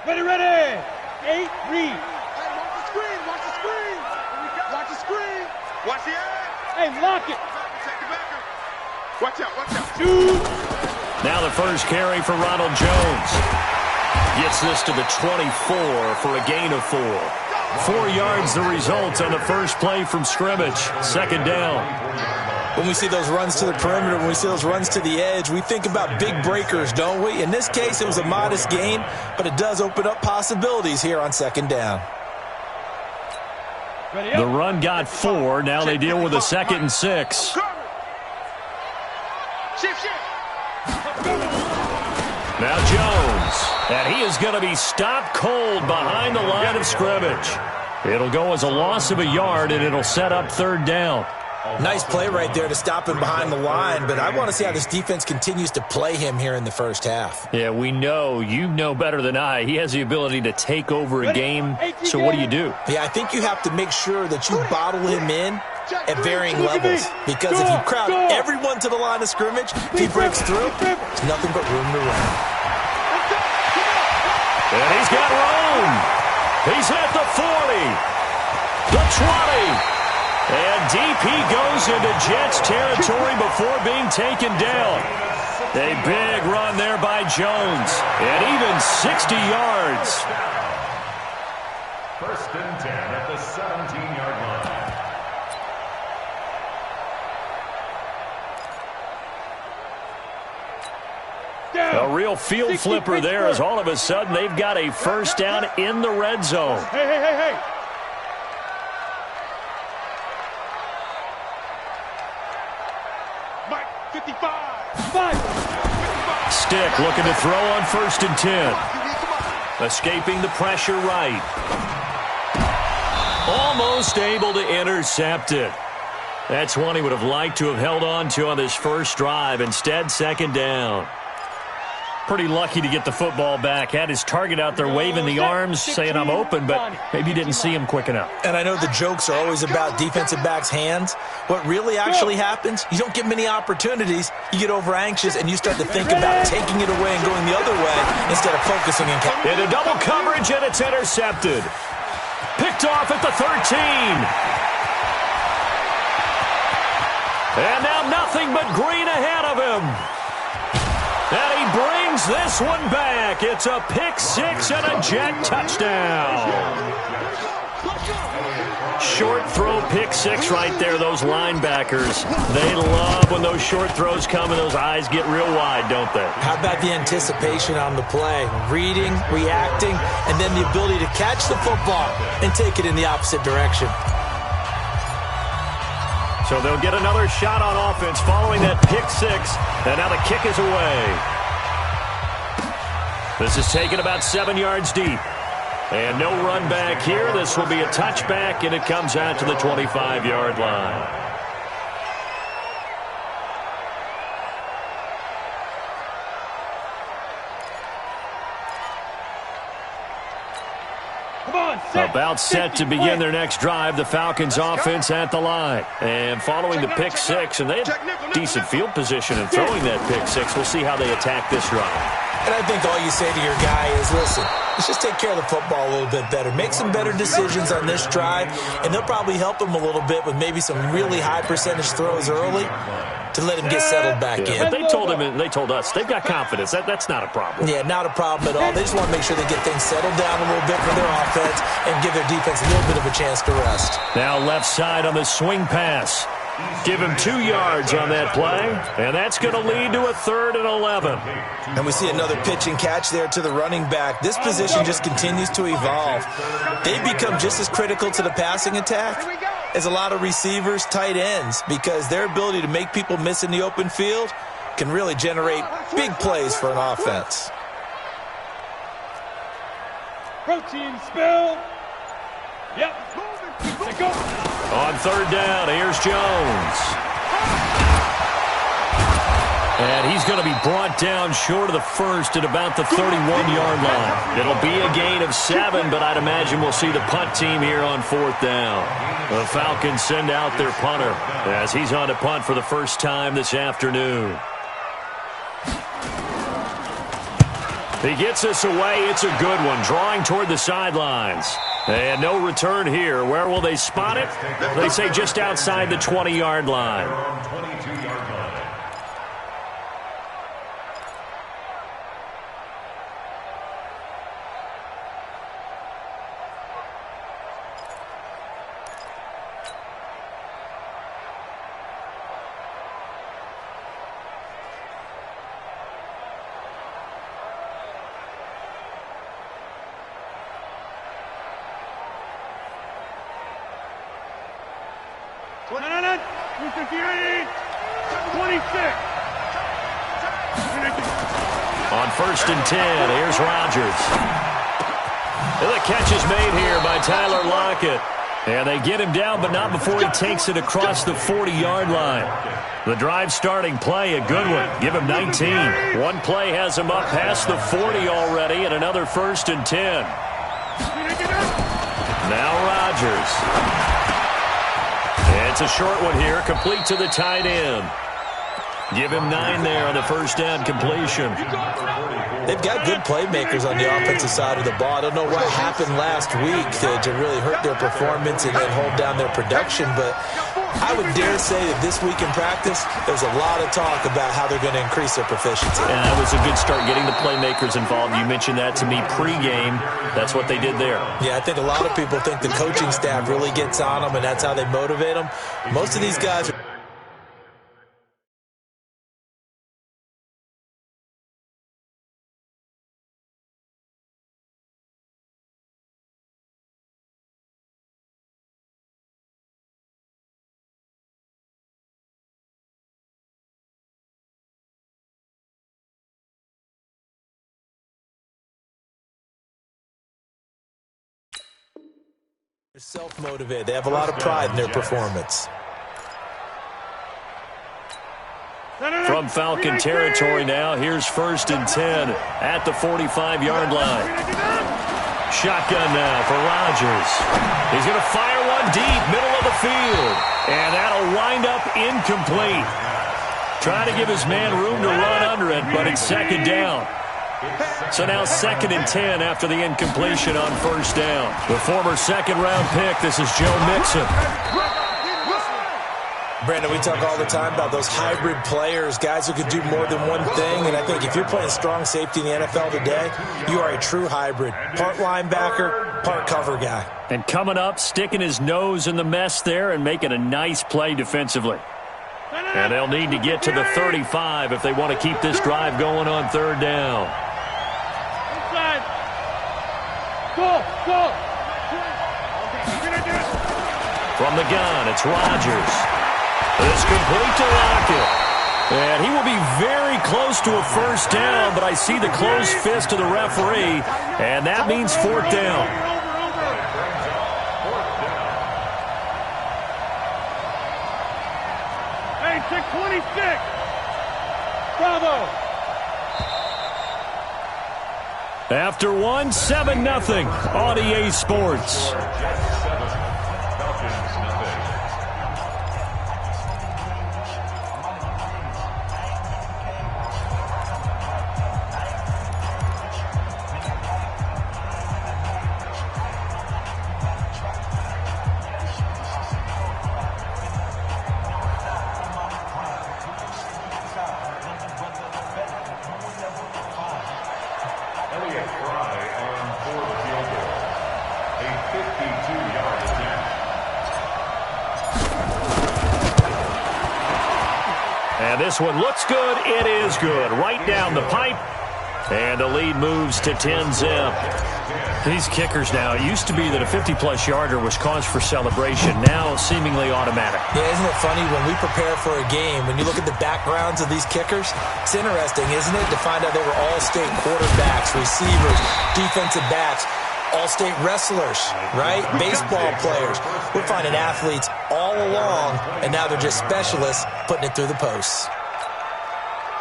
Ready, ready. 8, read. Hey, watch the screen. Watch the screen. Watch the screen. Watch the eye. Hey, lock it. Check the back up. Watch out, watch out. Shoot. Now the first carry for Ronald Jones. Gets this to the 24 for a gain of 4. 4 yards the result on the first play from scrimmage. Second down. When we see those runs to the perimeter, when we see those runs to the edge, we think about big breakers, don't we? In this case, it was a modest gain, but it does open up possibilities here on second down. The run got 4. Now they deal with a 2nd and 6. Now Jones, and he is going to be stopped cold behind the line of scrimmage. It'll go as a loss of a yard, and it'll set up third down. Nice play right there to stop him behind the line, but I want to see how this defense continues to play him here in the first half. Yeah, we know. You know better than I. He has the ability to take over a game, so what do? Yeah, I think you have to make sure that you bottle him in at varying levels, because if you crowd everyone to the line of scrimmage, if he breaks through, there's nothing but room to run. And he's got room. He's at the 40, the 20. And deep he goes into Jets territory before being taken down. A big run there by Jones. And even 60 yards. First and 10 at the 17-yard line. A real field flipper there as all of a sudden they've got a first down in the red zone. Hey. Mike, 55. Stick looking to throw on 1st and 10. Escaping the pressure right. Almost able to intercept it. That's one he would have liked to have held on to on this first drive. Instead, second down. Pretty lucky to get the football back. Had his target out there waving the arms, saying I'm open, but maybe didn't see him quick enough. And I know the jokes are always about defensive backs' hands. What really actually happens, you don't get many opportunities, you get over anxious, and you start to think about taking it away and going the other way instead of focusing and into double coverage, and it's intercepted. Picked off at the 13. And now nothing but green ahead of him. And he brings this one back. It's a pick 6 and a Jet touchdown. Short throw pick 6 right there, those linebackers. They love when those short throws come and those eyes get real wide, don't they? How about the anticipation on the play? Reading, reacting, and then the ability to catch the football and take it in the opposite direction. So they'll get another shot on offense following that pick 6, and now the kick is away. This is taken about 7 yards deep. And no run back here. This will be a touchback, and it comes out to the 25-yard line. About set to begin their next drive, the Falcons offense at the line. And following the pick 6, and they had decent field position in throwing that pick 6. We'll see how they attack this drive. And I think all you say to your guy is, listen, let's just take care of the football a little bit better. Make some better decisions on this drive, and they'll probably help him a little bit with maybe some really high percentage throws early to let him get settled back in. But they told him, and they told us, they've got confidence. That's not a problem. Yeah, not a problem at all. They just want to make sure they get things settled down a little bit for their offense and give their defense a little bit of a chance to rest. Now left side on the swing pass. Give him 2 yards on that play, and that's going to lead to a 3rd and 11. And we see another pitch and catch there to the running back. This position just continues to evolve. They become just as critical to the passing attack as a lot of receivers, tight ends, because their ability to make people miss in the open field can really generate big plays for an offense. Protein spill. Yep. Go. On 3rd down, here's Jones. And he's going to be brought down short of the 1st at about the 31-yard line. It'll be a gain of 7, but I'd imagine we'll see the punt team here on 4th down. The Falcons send out their punter as he's on to punt for the first time this afternoon. He gets us away. It's a good one, drawing toward the sidelines. And no return here. Where will they spot it? They say just outside the 20-yard line. 22-yard line. No, 258, 26. On 1st and 10, here's Rodgers. And the catch is made here by Tyler Lockett. And they get him down, but not before he takes it across the 40-yard line. The drive starting play, a good one. Give him 19. One play has him up past the 40 already, and another 1st and 10. Now Rodgers. It's a short one here, complete to the tight end. Give him 9 there on the first down completion. They've got good playmakers on the offensive side of the ball. I don't know what happened last week to really hurt their performance and then hold down their production, but I would dare say that this week in practice, there's a lot of talk about how they're going to increase their proficiency. And that was a good start, getting the playmakers involved. You mentioned that to me pregame. That's what they did there. Yeah, I think a lot of people think the coaching staff really gets on them, and that's how they motivate them. Most of these guys are... self-motivated. They have a lot of pride in their performance. From Falcon territory now, here's 1st and 10 at the 45-yard line. Shotgun now for Rodgers. He's going to fire one deep, middle of the field. And that'll wind up incomplete. Trying to give his man room to run under it, but it's 2nd down. So now 2nd and 10 after the incompletion on 1st down. The former 2nd-round pick, this is Joe Mixon. Brandon, we talk all the time about those hybrid players, guys who can do more than one thing, and I think if you're playing strong safety in the NFL today, you are a true hybrid. Part linebacker, part cover guy. And coming up, sticking his nose in the mess there and making a nice play defensively. And they'll need to get to the 35 if they want to keep this drive going on 3rd down. Inside. Go. From the gun, it's Rodgers. It's complete to Lockett. And he will be very close to a 1st down, but I see the closed fist of the referee, and that means 4th down. Hey, 626. Bravo. After one, 7-0 on EA Sports. This one looks good. It is good. Right down the pipe. And the lead moves to 10-zip. These kickers now, it used to be that a 50-plus yarder was cause for celebration. Now seemingly automatic. Yeah, isn't it funny when we prepare for a game, when you look at the backgrounds of these kickers, it's interesting, isn't it, to find out they were all-state quarterbacks, receivers, defensive backs, all-state wrestlers, right? Baseball players. We're finding athletes all along, and now they're just specialists putting it through the posts.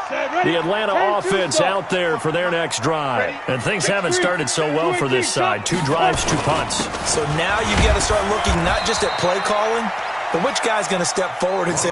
The Atlanta offense out there for their next drive. And things haven't started so well for this side. 2 drives, 2 punts. So now you've got to start looking not just at play calling, but which guy's going to step forward and say,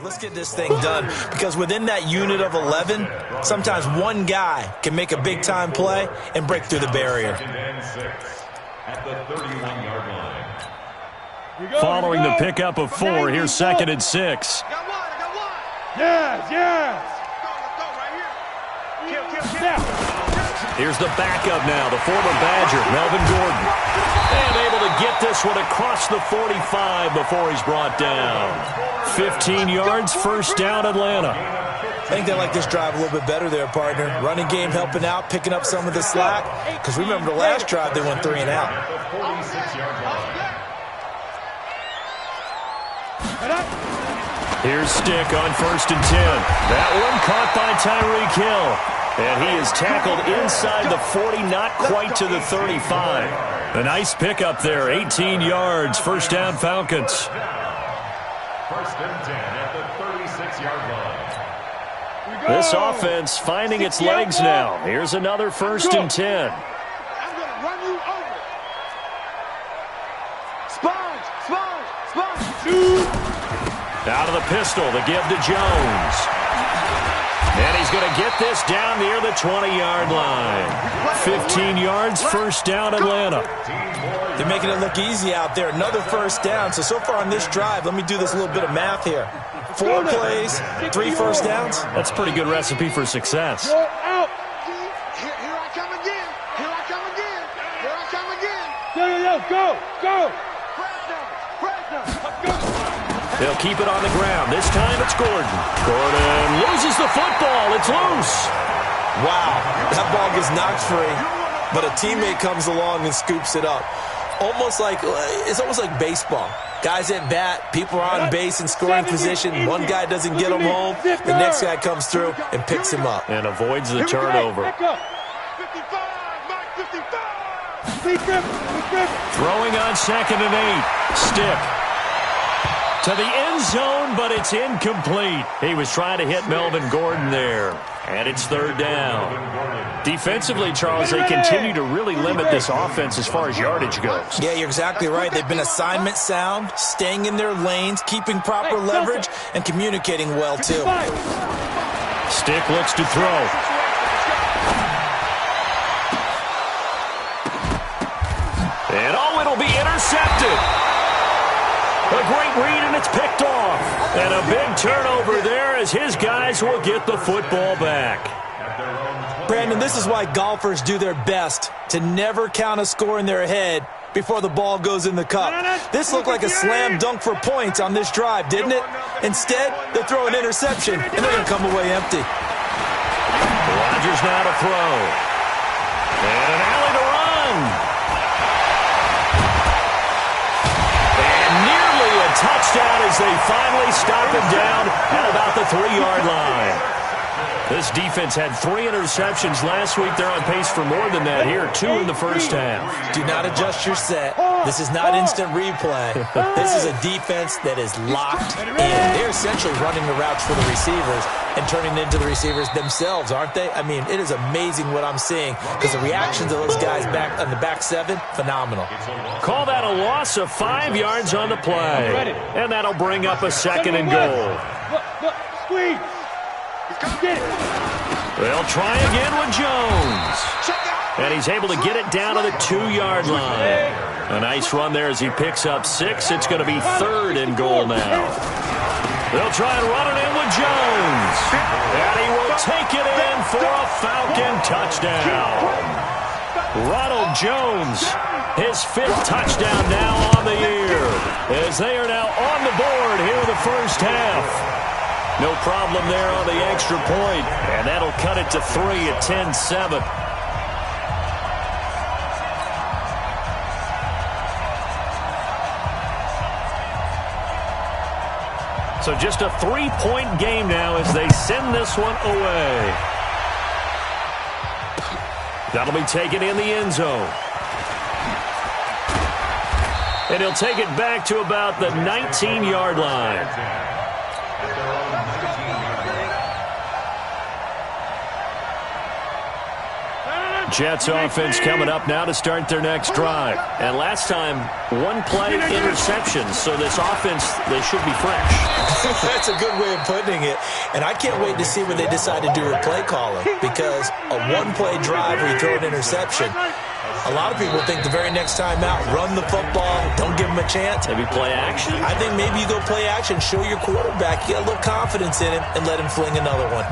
Let's get this thing done, because within that unit of 11, sometimes one guy can make a big-time play and break through the barrier. At the 31-yard line. Following the pickup of 4, here's 2nd and 6. I got one. Yes, yes. Let's go. Now. Here's the backup now, the former Badger, Melvin Gordon. And able to get this one across the 45 before he's brought down. 15 yards, first down, Atlanta. I think they like this drive a little bit better there, partner. Running game helping out, picking up some of the slack. Because remember the last drive, they went 3 and out. At the 46-yard line. Here's Stick on 1st and 10. That one caught by Tyreek Hill. And he is tackled inside the 40, not quite to the 35. A nice pickup there, 18 yards, first down Falcons. 1st and 10 at the 36-yard line. This offense finding its legs now. Here's another 1st and 10. I'm going to run you over. Sponge. Out of the pistol, the give to Jones. And he's going to get this down near the 20-yard line. 15 yards, first down, Atlanta. They're making it look easy out there. Another first down. So far on this drive, let me do this little bit of math here. 4 plays, 3 first downs. That's a pretty good recipe for success. Here I come again. Go. They'll keep it on the ground. This time it's Gordon. Gordon loses the football. It's loose. Wow, that ball gets knocked free, but a teammate comes along and scoops it up. It's almost like baseball. Guys at bat, people are on base in scoring position. One guy doesn't get him home. The next guy comes through and picks him up. And avoids the turnover. 55, Mike 55. Throwing on 2nd and 8. Stick to the end zone, but it's incomplete. He was trying to hit Melvin Gordon there. And it's 3rd down. Defensively, Charles, they continue to really limit this offense as far as yardage goes. Yeah, you're exactly right. They've been assignment sound, staying in their lanes, keeping proper leverage, and communicating well, too. Stick looks to throw. And it'll be intercepted. A great read, and it's picked off. And a big turnover there as his guys will get the football back. Brandon, this is why golfers do their best to never count a score in their head before the ball goes in the cup. This looked like a slam dunk for points on this drive, didn't it? Instead, they throw an interception, and they're going to come away empty. Rodgers now to throw. And an alley to run. Touchdown as they finally stop him down at about the 3-yard line. This defense had 3 interceptions last week. They're on pace for more than that here, 2 in the first half. Do not adjust your set. This is not instant replay. This is a defense that is locked in. They're essentially running the routes for the receivers and turning it into the receivers themselves, aren't they? I mean, it is amazing what I'm seeing because the reactions of those guys back on the back 7, phenomenal. Call that a loss of 5 yards on the play. And that'll bring up a 2nd and goal. Squeeze. Get it. They'll try again with Jones. And he's able to get it down to the 2-yard line. A nice run there as he picks up 6. It's going to be 3rd and goal now. They'll try and run it in with Jones. And he will take it in for a Falcon touchdown. Ronald Jones, his 5th touchdown now on the year, as they are now on the board here in the first half. No problem there on the extra point, and that'll cut it to 3 at 10-7. So just a 3-point game now as they send this one away. That'll be taken in the end zone. And he'll take it back to about the 19-yard line. Jets offense coming up now to start their next drive. And last time, one play interception. So this offense, they should be fresh. That's a good way of putting it. And I can't wait to see what they decide to do with play calling. Because a one-play drive where you throw an interception, a lot of people think the very next time out, run the football, don't give them a chance. Maybe play action? I think maybe you go play action, show your quarterback, you get a little confidence in him, and let him fling another one.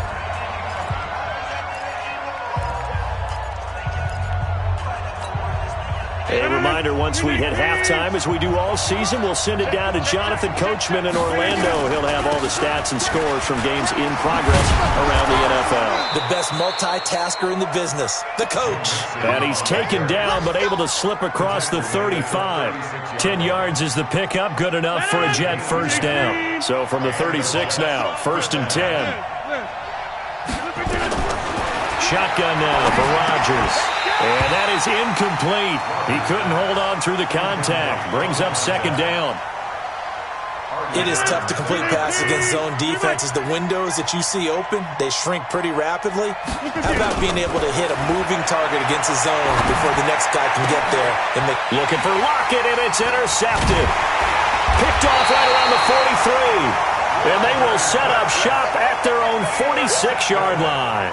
A reminder, once we hit halftime, as we do all season, we'll send it down to Jonathan Coachman in Orlando. He'll have all the stats and scores from games in progress around the NFL. The best multitasker in the business, the coach. And he's taken down, but able to slip across the 35. 10 yards is the pickup, good enough for a Jet first down. So from the 36 now, 1st and 10. Shotgun now for Rodgers. And that is incomplete. He couldn't hold on through the contact. Brings up 2nd down. It is tough to complete passes against zone defenses. The windows that you see open, they shrink pretty rapidly. How about being able to hit a moving target against the zones before the next guy can get there? And looking for Lockett, and it's intercepted. Picked off right around the 43. And they will set up shop at their own 46-yard line.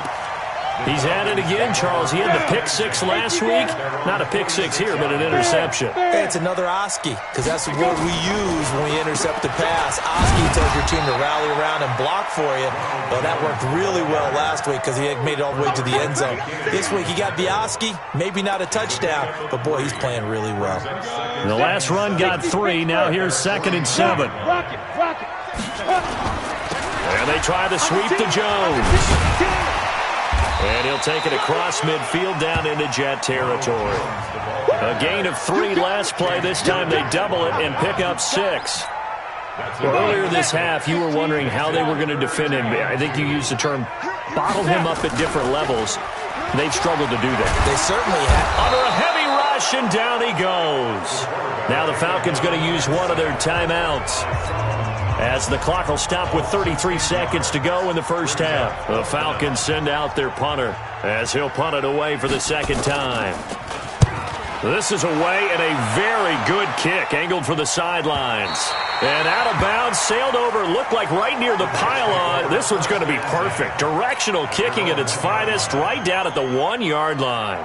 He's at it again, Charles. He had the pick 6 last week. Not a pick 6 here, but an interception. Hey, it's another Oski, because that's the word we use when we intercept a pass. Oski tells your team to rally around and block for you. Well, that worked really well last week because he made it all the way to the end zone. This week, he got the Oski, maybe not a touchdown, but, boy, he's playing really well. The last run got 3. Now here's 2nd and 7. And they try to sweep to Jones. And he'll take it across midfield down into Jet territory. A gain of 3 last play. This time they double it and pick up 6. Well, earlier this half, you were wondering how they were going to defend him. I think you used the term bottle him up at different levels. They've struggled to do that. They certainly have. Under a heavy rush, and down he goes. Now the Falcons going to use one of their timeouts, as the clock will stop with 33 seconds to go in the first half. The Falcons send out their punter, as he'll punt it away for the 2nd time. This is away, and a very good kick, angled for the sidelines. And out of bounds, sailed over, looked like right near the pylon. This one's going to be perfect. Directional kicking at its finest, right down at the 1-yard line.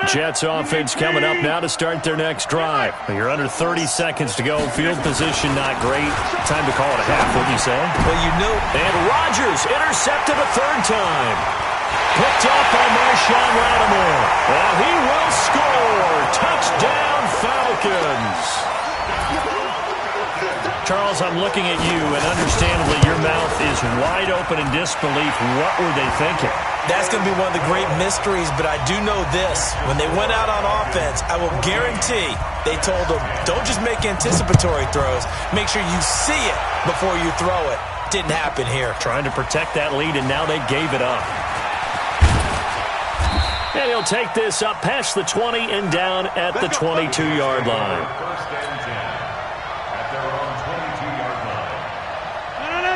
Jets offense coming up now to start their next drive. You're under 30 seconds to go. Field position not great. Time to call it a half, wouldn't you say? Well, you know. And Rodgers intercepted a 3rd time. Picked off by Marshawn Lattimore. And he will score. Touchdown, Falcons. Charles, I'm looking at you, and understandably your mouth is wide open in disbelief. What were they thinking? That's going to be one of the great mysteries, but I do know this. When they went out on offense, I will guarantee they told them, don't just make anticipatory throws. Make sure you see it before you throw it. Didn't happen here. Trying to protect that lead, and now they gave it up. And he'll take this up past the 20 and down at the 22-yard line.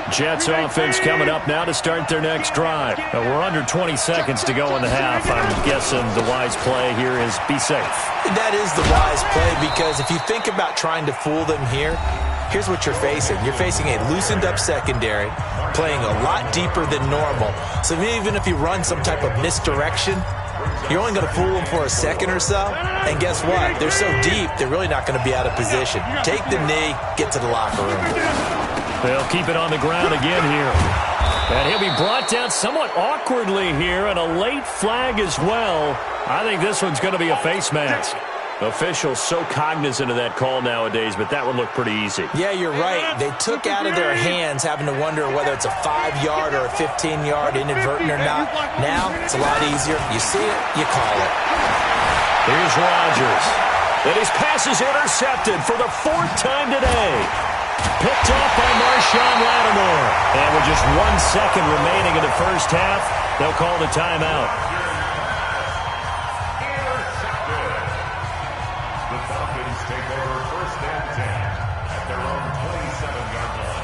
Jets offense coming up now to start their next drive. We're under 20 seconds to go in the half. I'm guessing the wise play here is be safe. That is the wise play, because if you think about trying to fool them here, here's what you're facing. You're facing a loosened up secondary, playing a lot deeper than normal. So even if you run some type of misdirection, you're only going to fool them for a second or so. And guess what? They're so deep, they're really not going to be out of position. Take the knee, get to the locker room. They'll keep it on the ground again here. And he'll be brought down somewhat awkwardly here, and a late flag as well. I think this one's going to be a face mask. Officials so cognizant of that call nowadays, but that one looked pretty easy. Yeah, you're right. They took out of their hands having to wonder whether it's a 5-yard or a 15-yard inadvertent or not. Now, it's a lot easier. You see it, you call it. Here's Rodgers. And his pass is intercepted for the 4th time today. Picked off by Marshawn Lattimore. And with just 1 second remaining in the first half, they'll call the timeout. The Falcons take over 1st and 10 at their own 27-yard line.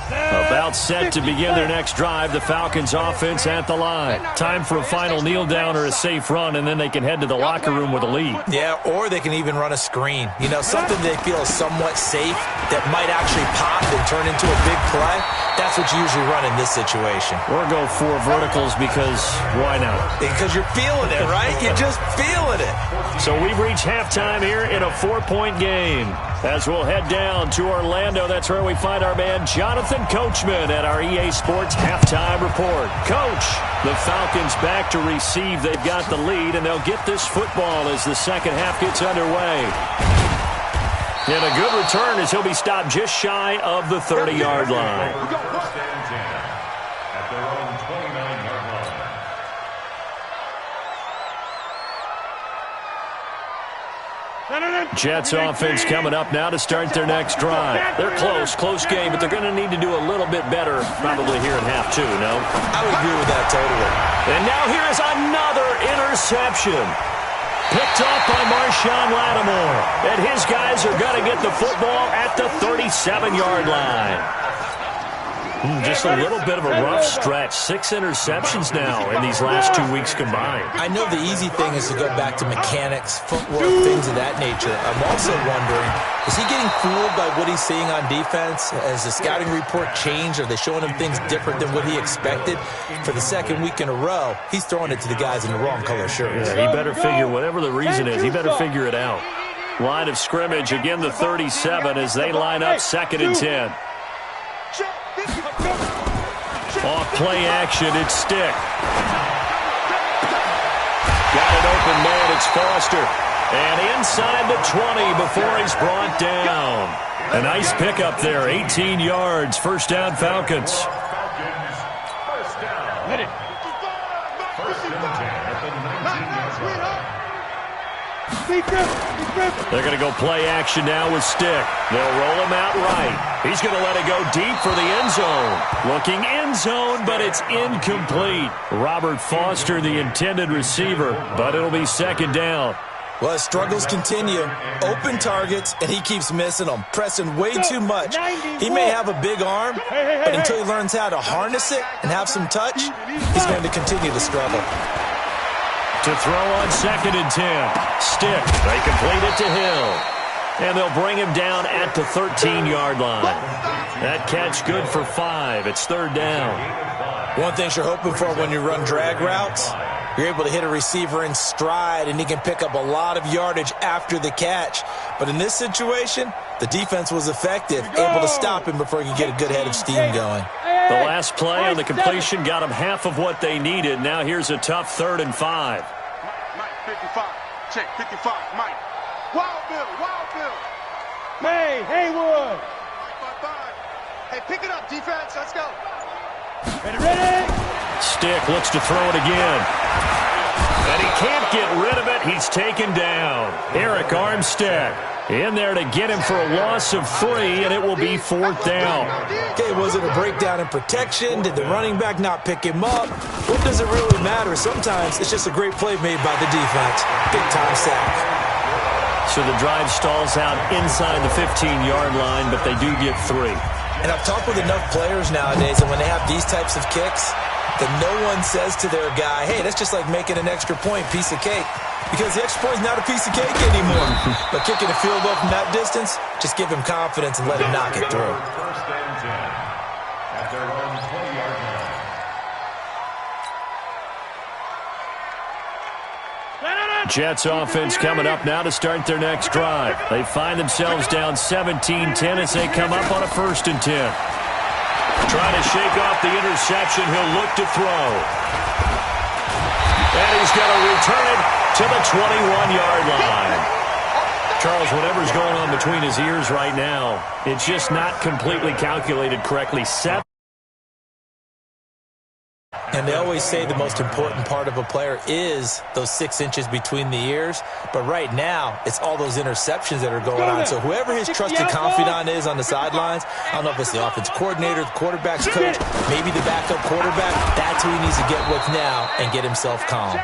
About set to begin their next drive, the Falcons offense at the line. Time for a final kneel down or a safe run, and then they can head to the locker room with a lead. Yeah, or they can even run a screen. You know, something they feel is somewhat safe that might actually pop and turn into a big play. That's what you usually run in this situation. Or go 4 verticals because why not? Because you're feeling it, right? You're just feeling it. So we've reached halftime here in a 4-point game. As we'll head down to Orlando, that's where we find our man Jonathan Coachman at our EA Sports Halftime Report. Coach, the Falcons back to receive. They've got the lead, and they'll get this football as the second half gets underway. And a good return as he'll be stopped just shy of the 30-yard line. First and 10 at their own 29-yard line. Jets offense coming up now to start their next drive. They're close game, but they're going to need to do a little bit better probably here in half 2, no? I would agree with that totally. And now here is another interception. Picked off by Marshawn Lattimore. And his guys are going to get the football at the 37-yard line. Just a little bit of a rough stretch. 6 interceptions now in these last 2 weeks combined. I know the easy thing is to go back to mechanics, footwork, things of that nature. I'm also wondering, is he getting fooled by what he's seeing on defense? Has the scouting report changed? Are they showing him things different than what he expected? For the second week in a row, he's throwing it to the guys in the wrong color shirts. Yeah, he better figure, whatever the reason is, he better figure it out. Line of scrimmage, again the 37 as they line up 2nd and 10. Off play action, it's Stick. Got an open man, it's Foster. And inside the 20 before he's brought down. A nice pickup there, 18 yards, first down Falcons. First down. Hit it. First and 10 at the 19-yard line. They're going to go play action now with Stick. They'll roll him out right. He's going to let it go deep for the end zone. Looking end zone, but it's incomplete. Robert Foster, the intended receiver, but it'll be 2nd down. Well, his struggles continue. Open targets, and he keeps missing them, pressing way too much. He may have a big arm, but until he learns how to harness it and have some touch, he's going to continue to struggle. To throw on 2nd and 10. Stick. They complete it to Hill. And they'll bring him down at the 13-yard line. That catch good for 5. It's 3rd down. One thing you're hoping for when you run drag routes, you're able to hit a receiver in stride, and he can pick up a lot of yardage after the catch. But in this situation, the defense was effective, able to stop him before he could get a good head of steam going. The last play on the completion got them half of what they needed. Now here's a tough 3rd and 5. Mike, 55. Check, 55. Mike. Wild Bill. Hey, Haywood. 5. Hey, pick it up, defense. Let's go. Ready? Stick looks to throw it again. And he can't get rid of it. He's taken down. Eric Armstead in there to get him for a loss of 3, and it will be 4th down. Okay, was it a breakdown in protection? Did the running back not pick him up? What does it really matter? Sometimes it's just a great play made by the defense. Big-time sack. So the drive stalls out inside the 15-yard line, but they do get 3. And I've talked with enough players nowadays, and when they have these types of kicks, that no one says to their guy, hey, that's just like making an extra point, piece of cake. Because the extra point is not a piece of cake anymore. But kicking a field goal from that distance, just give him confidence and let him knock it through. First and 10 at their own 20-yard line. Jets offense coming up now to start their next drive. They find themselves down 17-10 as they come up on a 1st and 10. Trying to shake off the interception. He'll look to throw. And he's going to return it to the 21-yard line. Charles, whatever's going on between his ears right now, it's just not completely calculated correctly. And they always say the most important part of a player is those 6 inches between the ears. But right now, it's all those interceptions that are going on. So whoever his trusted confidant is on the sidelines, I don't know if it's the offensive coordinator, the quarterback's coach, maybe the backup quarterback, that's who he needs to get with now and get himself calm.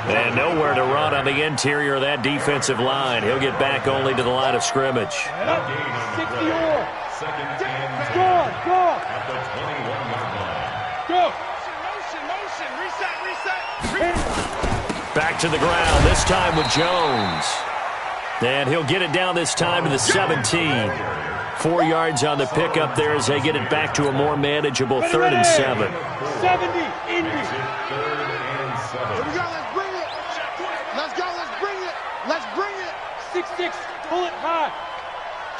And nowhere to run on the interior of that defensive line. He'll get back only to the line of scrimmage. 60 or. Second and Go, go. at the 21-yard line. Go. Motion. Reset. Back to the ground, this time with Jones. And he'll get it down this time to the 17. 4 yards on the pickup there as they get it back to a more manageable 3rd and 7. 70, Indy. Third and 7. Here we go. Let's bring it. Let's go. Let's bring it. Let's bring it. 6-6, pull it high.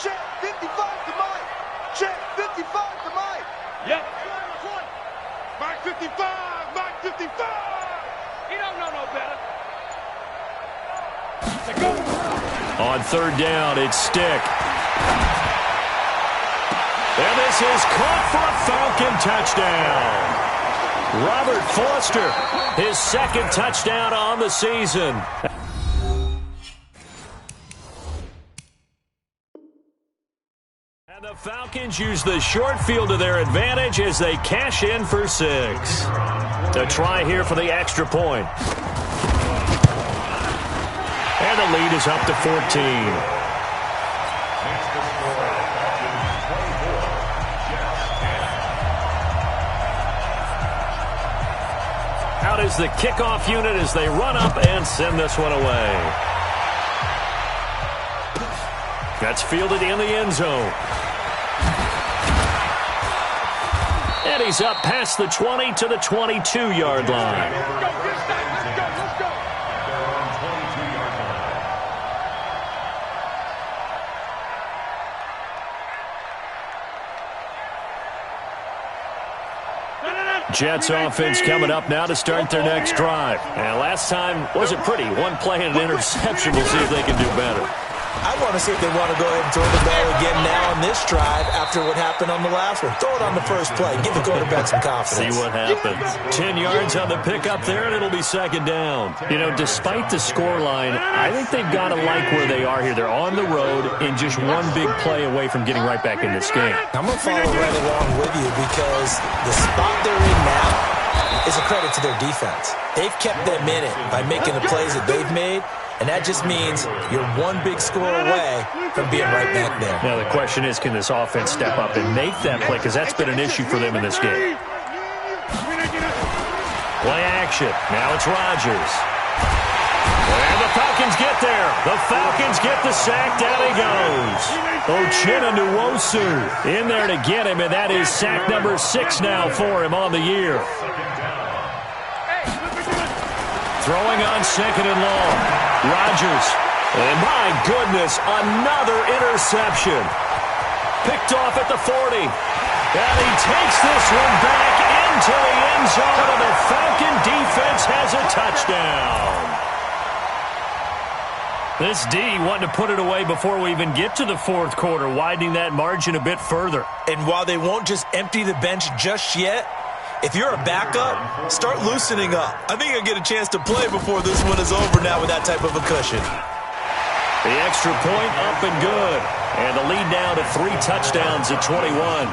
Check 55 to Mike. Check 55 to Mike. Yep. Mike 55. Mike 55. He don't know no better. Let's go. On 3rd down, it's Stick. And this is caught for a Falcon touchdown. Robert Foster, his 2nd touchdown on the season. And the Falcons use the short field to their advantage as they cash in for 6. A try here for the extra point. And the lead is up to 14. Out is the kickoff unit as they run up and send this one away. That's fielded in the end zone. And he's up past the 20 to the 22-yard line. Let's go. They're on 22-yard line. Jets offense coming up now to start their next drive. And last time wasn't pretty. One play and an interception. We'll see if they can do better. I want to see if they want to go ahead and throw the ball again now on this drive after what happened on the last one. Throw it on the first play. Give the quarterback some confidence. See what happens. 10 yards on the pickup there, and it'll be 2nd down. You know, despite the scoreline, I think they've got to like where they are here. They're on the road and just one big play away from getting right back in this game. I'm going to follow right along with you because the spot they're in now is a credit to their defense. They've kept them in it by making the plays that they've made. And that just means you're one big score away from being right back there. Now the question is, can this offense step up and make that play? Because that's been an issue for them in this game. Play action. Now it's Rodgers. And the Falcons get there. The Falcons get the sack. Down he goes. Uchenna Nwosu in there to get him, and that is sack number 6 now for him on the year. Throwing on 2nd and long. Rodgers. And my goodness, another interception. Picked off at the 40. And he takes this one back into the end zone, and the Falcon defense has a touchdown. This D wanting to put it away before we even get to the 4th quarter, widening that margin a bit further. And while they won't just empty the bench just yet, if you're a backup, start loosening up. I think you'll get a chance to play before this one is over now with that type of a cushion. The extra point up and good. And the lead now to 3 touchdowns at 21.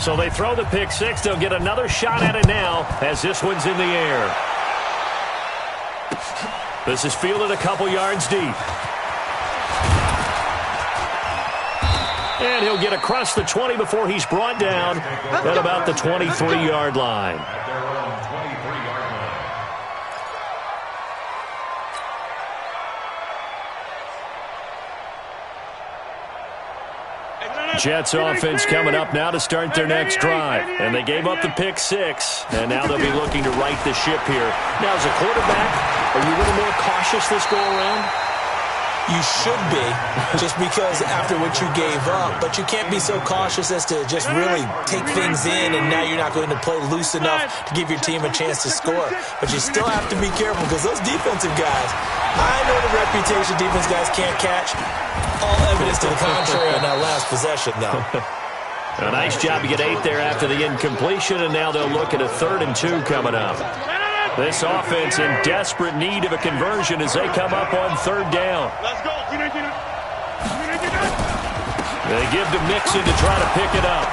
So they throw the pick 6. They'll get another shot at it now as this one's in the air. This is fielded a couple yards deep. And he'll get across the 20 before he's brought down at about the 23-yard line. Jets offense coming up now to start their next drive. And they gave up the pick 6, and now they'll be looking to right the ship here. Now, as a quarterback, are you a little more cautious this go-around? You should be, just because after what you gave up. But you can't be so cautious as to just really take things in, and now you're not going to play loose enough to give your team a chance to score. But you still have to be careful because those defensive guys, I know the reputation defense guys can't catch. All evidence to the contrary on that last possession, though. A nice job to get 8 there after the incompletion, and now they'll look at a 3rd and 2 coming up. This offense in desperate need of a conversion as they come up on third down. Let's go. They give to Mixon to try to pick it up.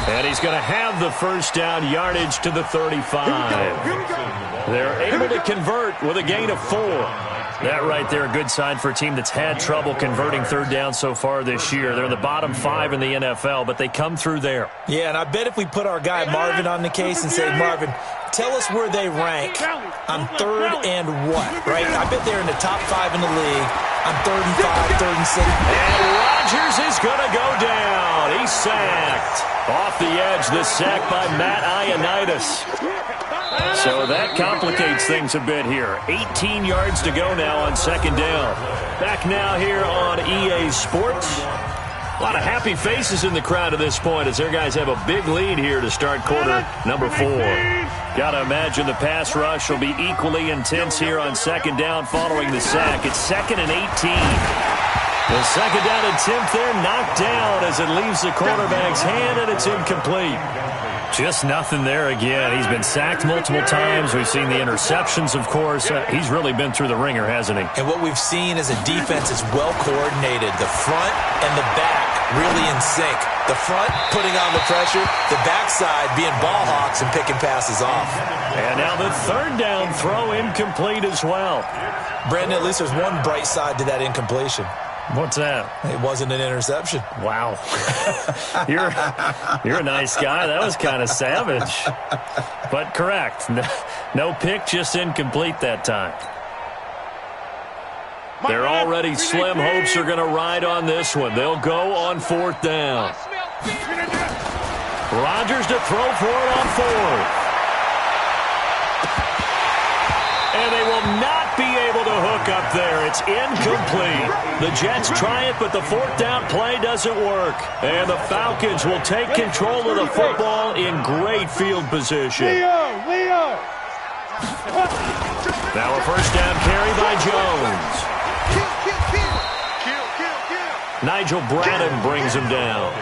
And he's going to have the first down yardage to the 35. They're able to convert with a gain of 4. That right there, a good sign for a team that's had trouble converting third down so far this year. They're in the bottom 5 in the NFL, but they come through there. Yeah, and I bet if we put our guy Marvin on the case and say, Marvin, tell us where they rank on third and what, right? I bet they're in the top 5 in the league on third and 5, third and 6. And Rodgers is going to go down. He's sacked. Off the edge, the sack by Matt Ioannidis. So that complicates things a bit here. 18 yards to go now on second down. Back now here on EA Sports. A lot of happy faces in the crowd at this point as their guys have a big lead here to start quarter number 4. Got to imagine the pass rush will be equally intense here on second down following the sack. It's 2nd and 18. The second down attempt there knocked down as it leaves the quarterback's hand, and it's incomplete. Just nothing there again. He's been sacked multiple times. We've seen the interceptions, of course. He's really been through the ringer, hasn't he? And what we've seen is a defense that's well coordinated. The front and the back really in sync. The front putting on the pressure, the backside being ball hawks and picking passes off. And now the third down throw incomplete as well. Brandon, at least there's one bright side to that incompletion. What's that? It wasn't an interception. Wow. You're a nice guy. That was kind of savage. But correct. No pick, just incomplete that time. They're already slim hopes are going to ride on this one. They'll go on fourth down. Rodgers to throw for it on fourth. And they will not be able to hook up there. It's incomplete. The Jets try it, but the fourth down play doesn't work. And the Falcons will take control of the football in great field position. Leo! Now a first down carry by Jones. Nigel Bradham brings him down.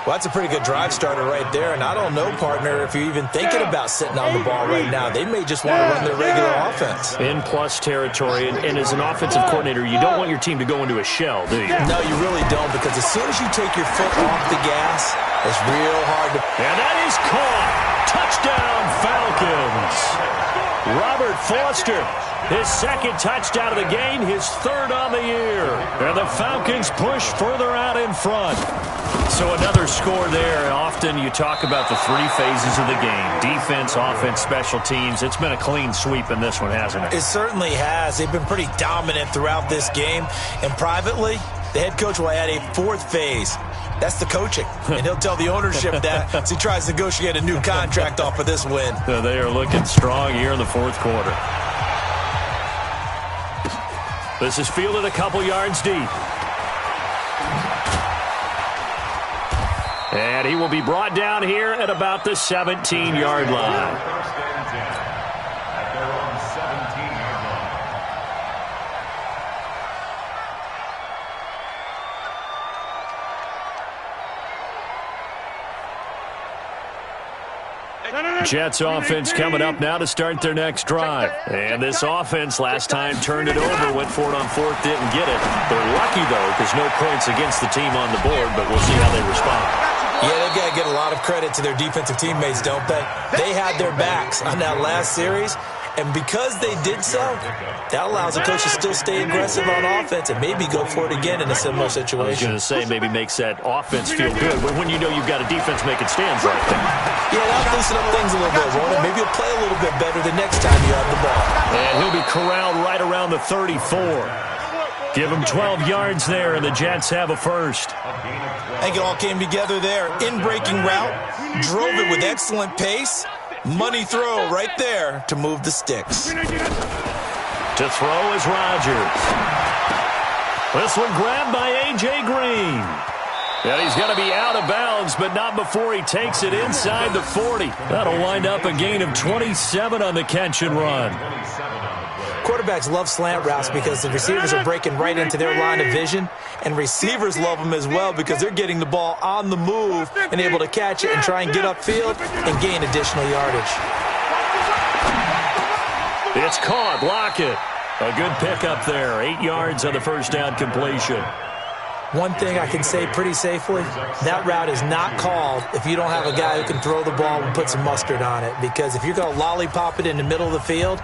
Well, that's a pretty good drive starter right there. And I don't know, partner, if you're even thinking about sitting on the ball right now. They may just want to run their regular offense. In plus territory, and as an offensive coordinator, you don't want your team to go into a shell, do you? No, you really don't, because as soon as you take your foot off the gas, it's real hard to... And that is caught. Touchdown, Falcons. Robert Foster, his second touchdown of the game, his third on the year. And the Falcons push further out in front. So another score there. Often you talk about the 3 phases of the game. Defense, offense, special teams. It's been a clean sweep in this one, hasn't it? It certainly has. They've been pretty dominant throughout this game. And privately, the head coach will add a 4th phase. That's the coaching. And he'll tell the ownership that as he tries to negotiate a new contract off of this win. So they are looking strong here in the fourth quarter. This is fielded a couple yards deep. And he will be brought down here at about the 17-yard line. Jets offense coming up now to start their next drive. And this offense last time turned it over, went for it on fourth, didn't get it. They're lucky, though, because no points against the team on the board, but we'll see how they respond. Yeah, they've got to get a lot of credit to their defensive teammates, don't they? They had their backs on that last series, and because they did so, that allows the coach to still stay aggressive on offense and maybe go for it again in a similar situation. I was going to say maybe makes that offense feel good, but when you know you've got a defense making stands right there. Yeah, that'll loosen up things a little bit, won't it? Maybe he'll play a little bit better the next time you have the ball. And he'll be corralled right around the 34. Give him 12 yards there, and the Jets have a first. I think it all came together there. In-breaking route, drove it with excellent pace. Money throw right there to move the sticks. To throw is Rodgers. This one grabbed by A.J. Green. And he's going to be out of bounds, but not before he takes it inside the 40. That'll wind up a gain of 27 on the catch and run. Quarterbacks love slant routes because the receivers are breaking right into their line of vision, and receivers love them as well because they're getting the ball on the move and able to catch it and try and get upfield and gain additional yardage. It's caught. Lockett. A good pickup there. 8 yards on the first down completion. One thing I can say pretty safely, that route is not called if you don't have a guy who can throw the ball and put some mustard on it. Because if you're going to lollipop it in the middle of the field,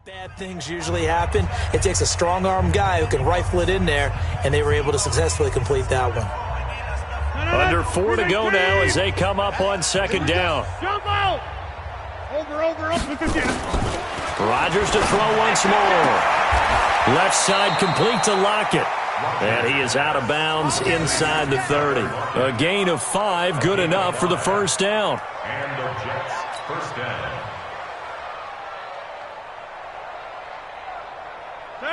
bad things usually happen. It takes a strong-arm guy who can rifle it in there, and they were able to successfully complete that one. Under 4 to go now as they come up on second down. Jump out! Over. Rodgers to throw once more. Left side complete to Lockett. And he is out of bounds inside the 30. A gain of 5, good enough for the first down. And the Jets first down.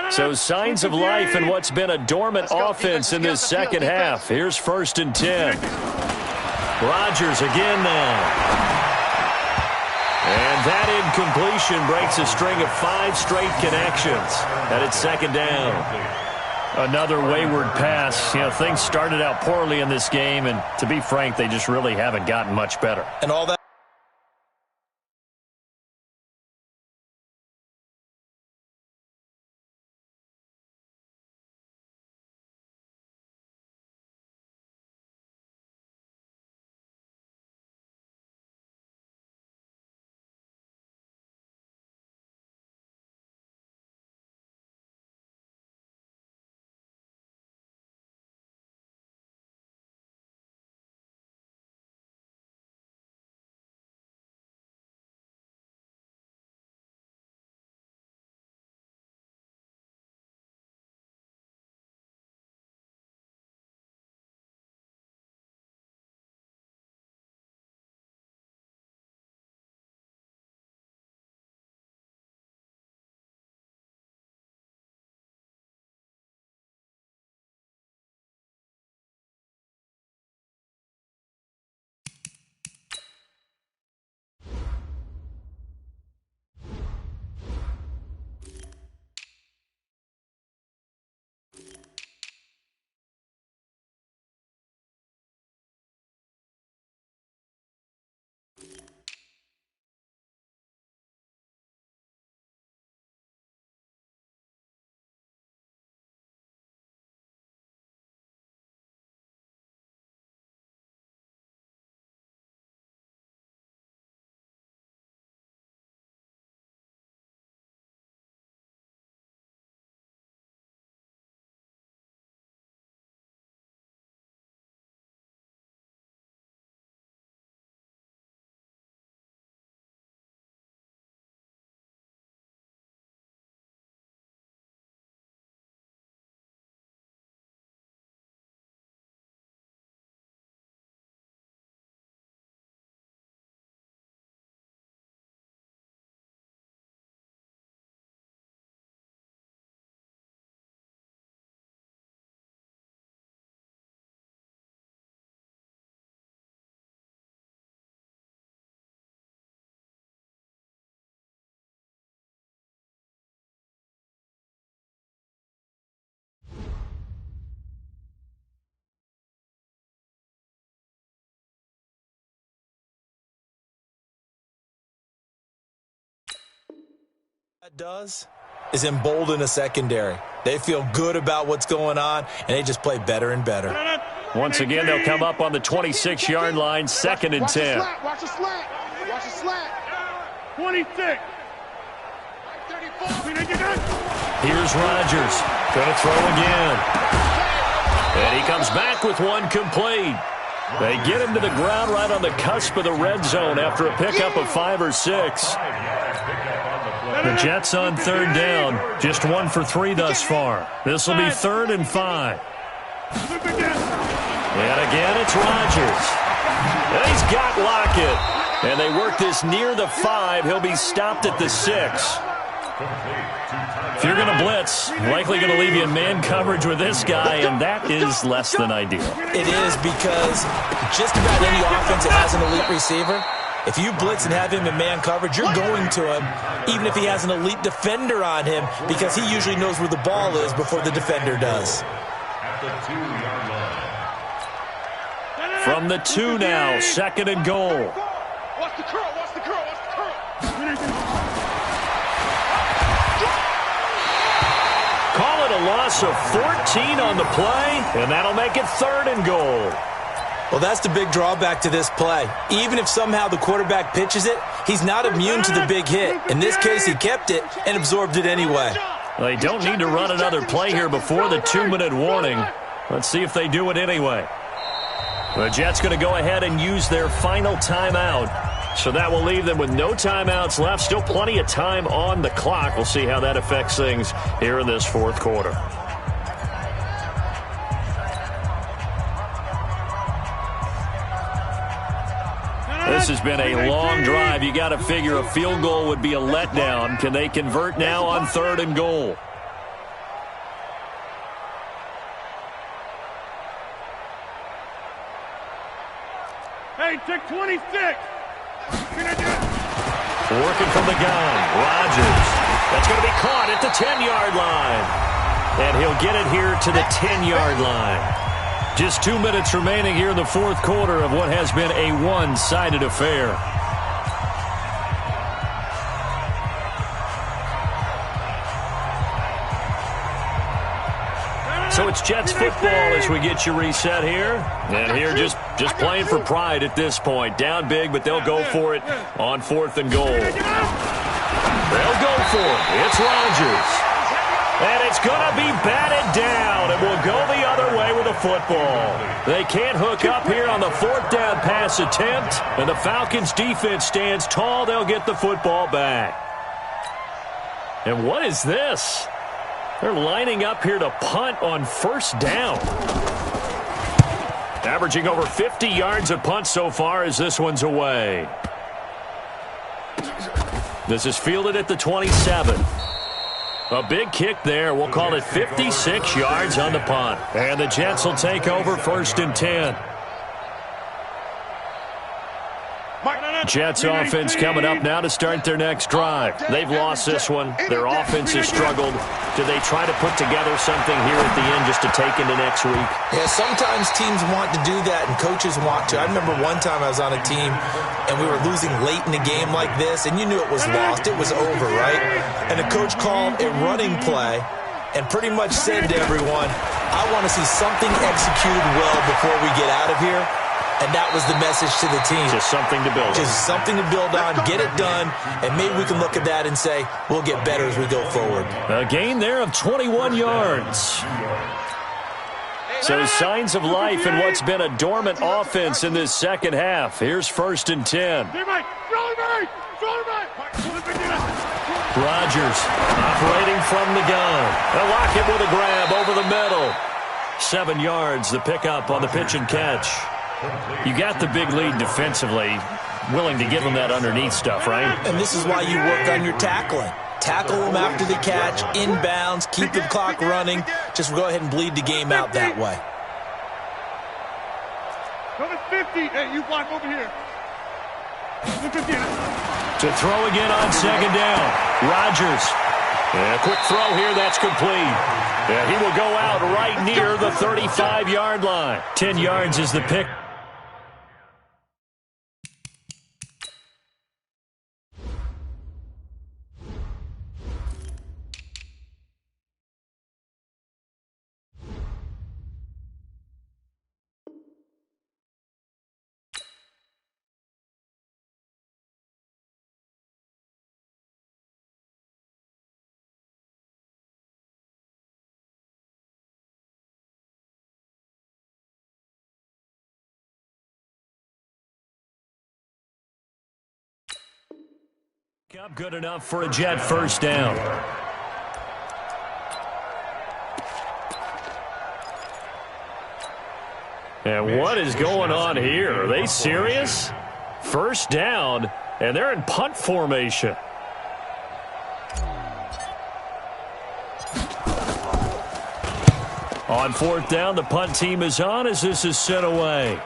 So signs of life in what's been a dormant offense in this second half. Here's 1st and 10. Rodgers again now. And that incompletion breaks a string of 5 straight connections. And it's second down. Another wayward pass. You know, things started out poorly in this game, and to be frank, they just really haven't gotten much better. And all that. That does is embolden a secondary. They feel good about what's going on, and they just play better and better. Once again, they'll come up on the 26-yard line, 2nd and 10. Watch the slant. Watch the slant. 26. Here's Rodgers. Going to throw again. And he comes back with one complete. They get him to the ground right on the cusp of the red zone after a pickup of 5 or 6. The Jets on 3rd down. Just 1 for 3 thus far. This will be 3rd and 5. Flip again. Again, it's Rodgers. And he's got Lockett. And they work this near the 5. He'll be stopped at the 6. If you're going to blitz, likely going to leave you in man coverage with this guy, and that is less than ideal. It is, because just about any offense that has an elite receiver, if you blitz and have him in man coverage, you're going to him, even if he has an elite defender on him, because he usually knows where the ball is before the defender does. From the 2 now, 2nd and goal. Watch the curl, watch the curl, watch the curl. Call it a loss of 14 on the play, and that'll make it 3rd and goal. Well, that's the big drawback to this play. Even if somehow the quarterback pitches it, he's not immune to the big hit. In this case, he kept it and absorbed it anyway. They don't need to run another play here before the 2-minute warning. Let's see if they do it anyway. The Jets going to go ahead and use their final timeout. So that will leave them with no timeouts left. Still plenty of time on the clock. We'll see how that affects things here in this 4th quarter. This has been a long drive. You got to figure a field goal would be a letdown. Can they convert now on 3rd and goal? Hey, take 26. Working from the gun, Rodgers. That's going to be caught at the 10-yard line. And he'll get it here to the 10-yard line. Just 2 minutes remaining here in the 4th quarter of what has been a one-sided affair. So it's Jets football as we get you reset here. And here just playing for pride at this point. Down big, but they'll go for it on 4th and goal. They'll go for it. It's Rodgers. And it's going to be batted down. And we'll go the other way with the football. They can't hook up here on the 4th down pass attempt. And the Falcons defense stands tall. They'll get the football back. And what is this? They're lining up here to punt on 1st down. Averaging over 50 yards a punt so far as this one's away. This is fielded at the 27. A big kick there. We'll call it 56 yards on the punt. And the Jets will take over 1st and 10. Jets offense coming up now to start their next drive. They've lost this one. Their offense has struggled. Do they try to put together something here at the end just to take into next week? Yeah, sometimes teams want to do that and coaches want to. I remember one time I was on a team and we were losing late in the game like this, and you knew it was lost. It was over, right? And the coach called a running play and pretty much said to everyone, I want to see something executed well before we get out of here. And that was the message to the team. Just something to build on. Just something to build on, get it done, and maybe we can look at that and say, we'll get better as we go forward. A gain there of 21 yards. So signs of life in what's been a dormant offense in this 2nd half. Here's 1st and 10. Rodgers operating from the gun. They'll lock it with a grab over the middle. 7 yards, the pickup on the pitch and catch. You got the big lead defensively, willing to give them that underneath stuff, right? And this is why you work on your tackling. Tackle them after the catch, inbounds, keep the clock running. Just go ahead and bleed the game out that way. Go to 50. Hey, you block over here. To throw again on 2nd down. Rodgers. And a quick throw here, that's complete. Yeah, he will go out right near the 35-yard line. 10 yards is the pick. Up good enough for a Jet 1st down. And what is going on here? Are they serious? First down, and they're in punt formation. On fourth down, the punt team is on as this is sent away.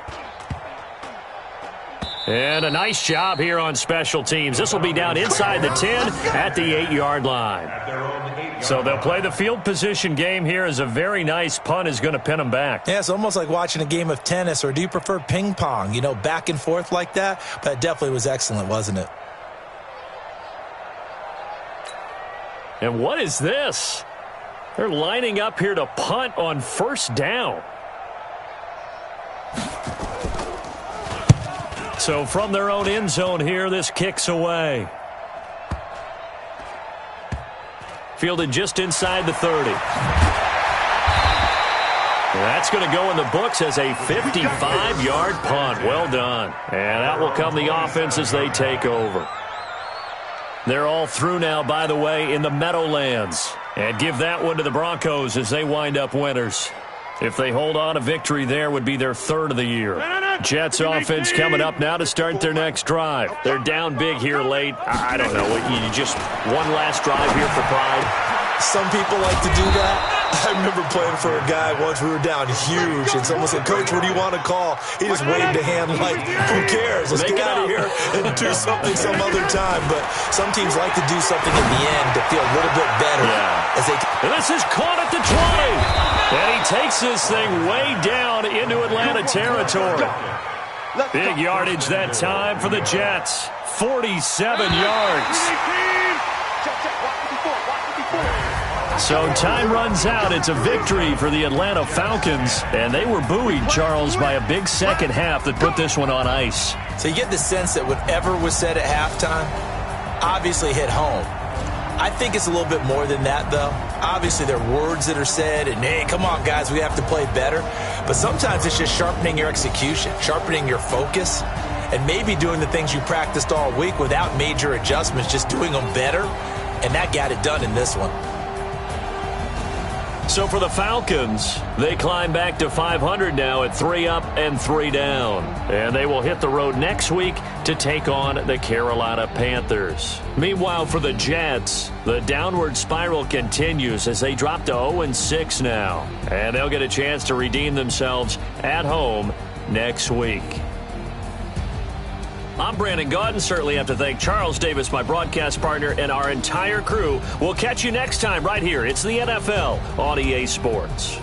And a nice job here on special teams. This will be down inside the 10 at the 8-yard line. So they'll play the field position game here as a very nice punt is going to pin them back. Yeah, it's almost like watching a game of tennis, or do you prefer ping pong? You know, back and forth like that? But it definitely was excellent, wasn't it? And what is this? They're lining up here to punt on first down. So from their own end zone here, this kicks away. Fielded just inside the 30. That's going to go in the books as a 55-yard punt. Well done. And that will come the offense as they take over. They're all through now, by the way, in the Meadowlands. And give that one to the Broncos as they wind up winners. If they hold on, a victory there would be their third of the year. Jets offense coming up now to start their next drive. They're down big here late. I don't know. You just one last drive here for pride. Some people like to do that. I remember playing for a guy once. We were down huge, and someone said, "Coach, what do you want to call?" He just waved a hand like, "Who cares? Let's get out of here and do something some other time." But some teams like to do something in the end to feel a little bit better. Yeah. And this is caught at the 20. And he takes this thing way down into Atlanta territory. Big yardage that time for the Jets. 47 yards. So time runs out. It's a victory for the Atlanta Falcons. And they were buoyed, Charles, by a big second half that put this one on ice. So you get the sense that whatever was said at halftime obviously hit home. I think it's a little bit more than that, though. Obviously, there are words that are said, and, hey, come on, guys, we have to play better. But sometimes it's just sharpening your execution, sharpening your focus, and maybe doing the things you practiced all week without major adjustments, just doing them better. And that got it done in this one. So for the Falcons, they climb back to 500 now at 3 up and 3 down. And they will hit the road next week to take on the Carolina Panthers. Meanwhile, for the Jets, the downward spiral continues as they drop to 0-6 now. And they'll get a chance to redeem themselves at home next week. I'm Brandon Gaudin. Certainly have to thank Charles Davis, my broadcast partner, and our entire crew. We'll catch you next time right here. It's the NFL on EA Sports.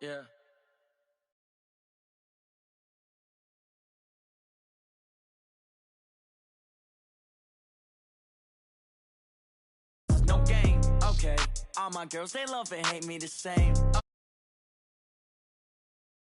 Yeah. No game, okay. All my girls, they love and hate me the same.